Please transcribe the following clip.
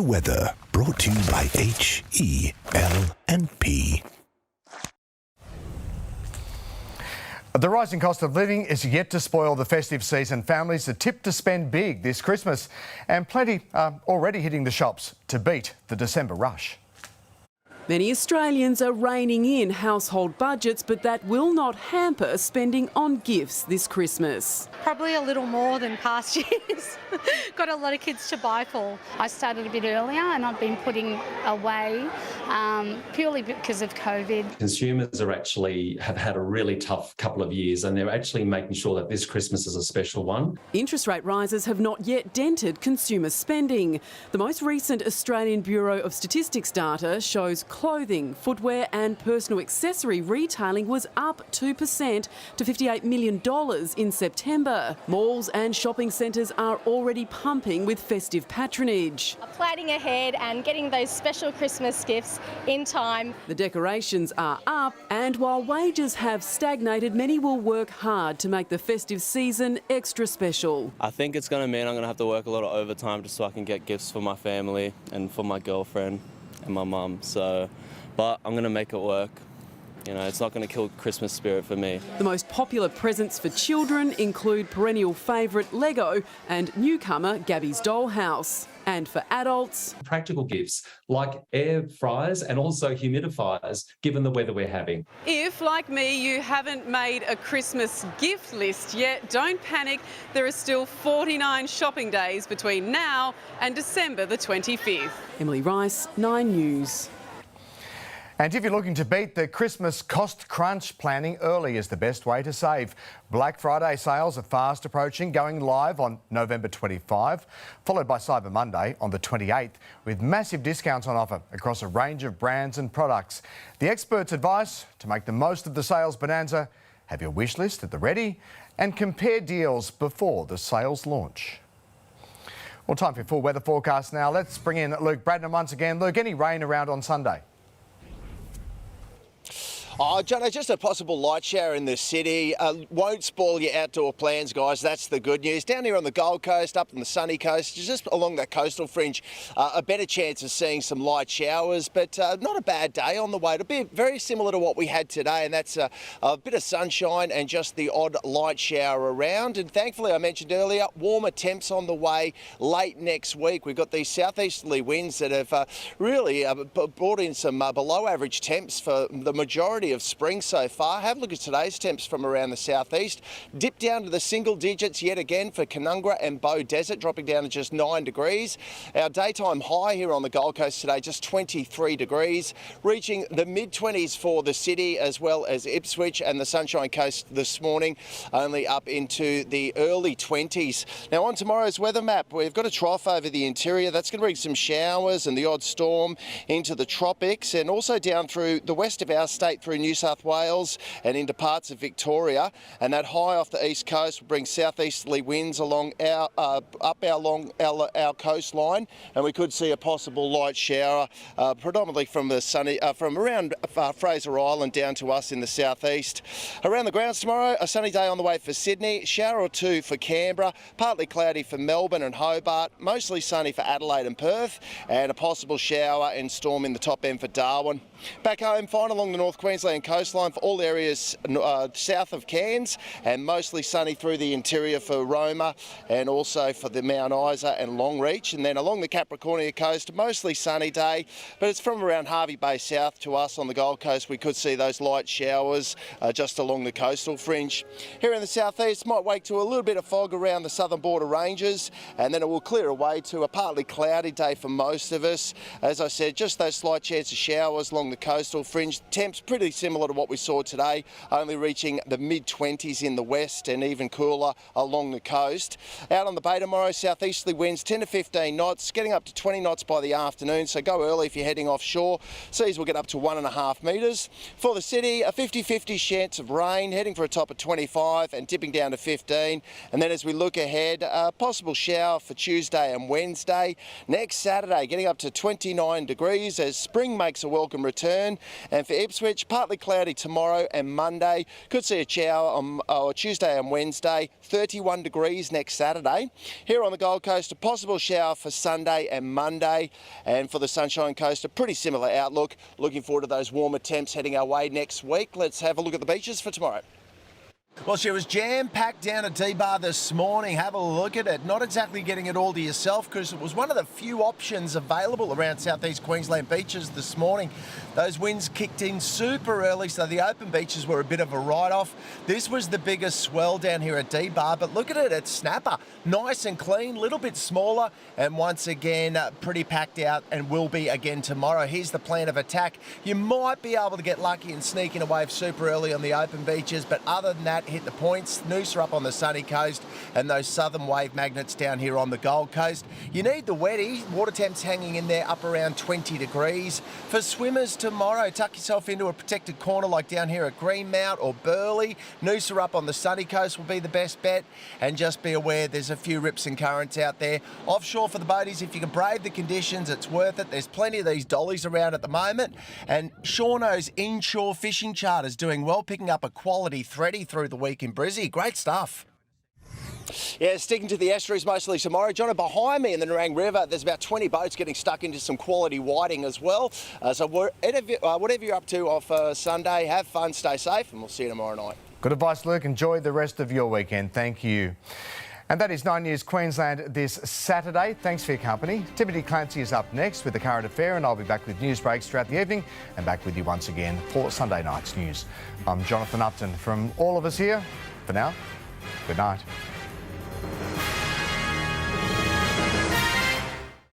The weather brought to you by HEL&P. The rising cost of living is yet to spoil the festive season. Families are tipped to spend big this Christmas, and plenty are already hitting the shops to beat the December rush. Many Australians are reining in household budgets, but that will not hamper spending on gifts this Christmas. Probably a little more than past years. Got a lot of kids to buy for. I started a bit earlier and I've been putting away purely because of COVID. Consumers have had a really tough couple of years, and they're actually making sure that this Christmas is a special one. Interest rate rises have not yet dented consumer spending. The most recent Australian Bureau of Statistics data shows clothing, footwear and personal accessory retailing was up 2% to $58 million in September. Malls and shopping centres are already pumping with festive patronage. Planning ahead and getting those special Christmas gifts in time. The decorations are up, and while wages have stagnated, many will work hard to make the festive season extra special. I think it's going to mean I'm going to have to work a lot of overtime just so I can get gifts for my family and for my girlfriend and my mum. But I'm going to make it work. You know, it's not going to kill Christmas spirit for me. The most popular presents for children include perennial favourite Lego and newcomer Gabby's Dollhouse. And for adults, Practical gifts like air fryers and also humidifiers, given the weather we're having. if, like me, you haven't made a Christmas gift list yet, don't panic. There are still 49 shopping days between now and December the 25th. Emily Rice, 9 News. And if you're looking to beat the Christmas cost crunch, planning early is the best way to save. Black Friday sales are fast approaching, going live on November 25, followed by Cyber Monday on the 28th, with massive discounts on offer across a range of brands and products. The experts' advice: to make the most of the sales bonanza, have your wish list at the ready and compare deals before the sales launch. Well, time for your full weather forecast now. Let's bring in Luke Bradnam once again. Luke, any rain around on Sunday? Oh, Jono, just a possible light shower in the city. Won't spoil your outdoor plans, guys. That's the good news. Down here on the Gold Coast, up on the sunny coast, just along that coastal fringe, a better chance of seeing some light showers, but not a bad day on the way. It'll be very similar to what we had today, and that's a bit of sunshine and just the odd light shower around. And thankfully, I mentioned earlier, warmer temps on the way late next week. We've got these southeasterly winds that have really brought in some below average temps for the majority of spring so far. Have a look at today's temps from around the southeast. Dip down to the single digits yet again for Canungra and Bow Desert, dropping down to just 9 degrees. Our daytime high here on the Gold Coast today, just 23 degrees, reaching the mid-20s for the city as well as Ipswich, and the Sunshine Coast this morning only up into the early 20s. Now on tomorrow's weather map, we've got a trough over the interior. That's going to bring some showers and the odd storm into the tropics, and also down through the west of our state through New South Wales and into parts of Victoria. And that high off the east coast will bring southeasterly winds along our our coastline, and we could see a possible light shower predominantly from the sunny from around Fraser Island down to us in the southeast. Around the grounds tomorrow, a sunny day on the way for Sydney, shower or two for Canberra, partly cloudy for Melbourne and Hobart, mostly sunny for Adelaide and Perth, and a possible shower and storm in the top end for Darwin. Back home, fine along the North Queensland coastline for all areas south of Cairns, and mostly sunny through the interior for Roma and also for the Mount Isa and Longreach. And then along the Capricornia coast, mostly sunny day, but it's from around Hervey Bay south to us on the Gold Coast. We could see those light showers just along the coastal fringe. Here in the southeast, might wake to a little bit of fog around the southern border ranges, and then it will clear away to a partly cloudy day for most of us. As I said, just those slight chances of showers along the coastal fringe. Temps pretty similar to what we saw today, only reaching the mid-20s in the west and even cooler along the coast. Out on the bay tomorrow, southeasterly winds 10 to 15 knots, getting up to 20 knots by the afternoon, so go early if you're heading offshore. Seas will get up to 1.5 metres. For the city, a 50-50 chance of rain, heading for a top of 25 and dipping down to 15. And then as we look ahead, a possible shower for Tuesday and Wednesday. Next Saturday, getting up to 29 degrees as spring makes a welcome return. And for Ipswich, partly cloudy tomorrow and Monday. Could see a shower on Tuesday and Wednesday. 31 degrees next Saturday. Here on the Gold Coast, a possible shower for Sunday and Monday. And for the Sunshine Coast, a pretty similar outlook. Looking forward to those warmer temps heading our way next week. Let's have a look at the beaches for tomorrow. Well, she was jam-packed down at D-Bar this morning. Have a look at it. Not exactly getting it all to yourself because it was one of the few options available around southeast Queensland beaches this morning. Those winds kicked in super early, so the open beaches were a bit of a write-off. This was the biggest swell down here at D-Bar, but look at it at Snapper. Nice and clean, little bit smaller, and once again, pretty packed out and will be again tomorrow. Here's the plan of attack. You might be able to get lucky and sneak in a wave super early on the open beaches, but other than that, hit the points. Noosa up on the sunny coast and those southern wave magnets down here on the Gold Coast. You need the wetty. Water temps hanging in there up around 20 degrees. For swimmers tomorrow, tuck yourself into a protected corner like down here at Greenmount or Burleigh. Noosa up on the sunny coast will be the best bet. And just be aware there's a few rips and currents out there. Offshore for the boaties, if you can brave the conditions, it's worth it. There's plenty of these dollies around at the moment. And Shauno's inshore fishing charters doing well, picking up a quality thready through the week in Brizzy. Great stuff. Yeah, sticking to the estuaries mostly tomorrow. John, behind me in the Nerang River, there's about 20 boats getting stuck into some quality whiting as well. So whatever you're up to off Sunday, have fun, stay safe, and we'll see you tomorrow night. Good advice, Luke. Enjoy the rest of your weekend. Thank you. And that is 9 News Queensland this Saturday. Thanks for your company. Timothy Clancy is up next with the current affair, and I'll be back with news breaks throughout the evening and back with you once again for Sunday night's news. I'm Jonathan Uptin. From all of us here, for now, good night.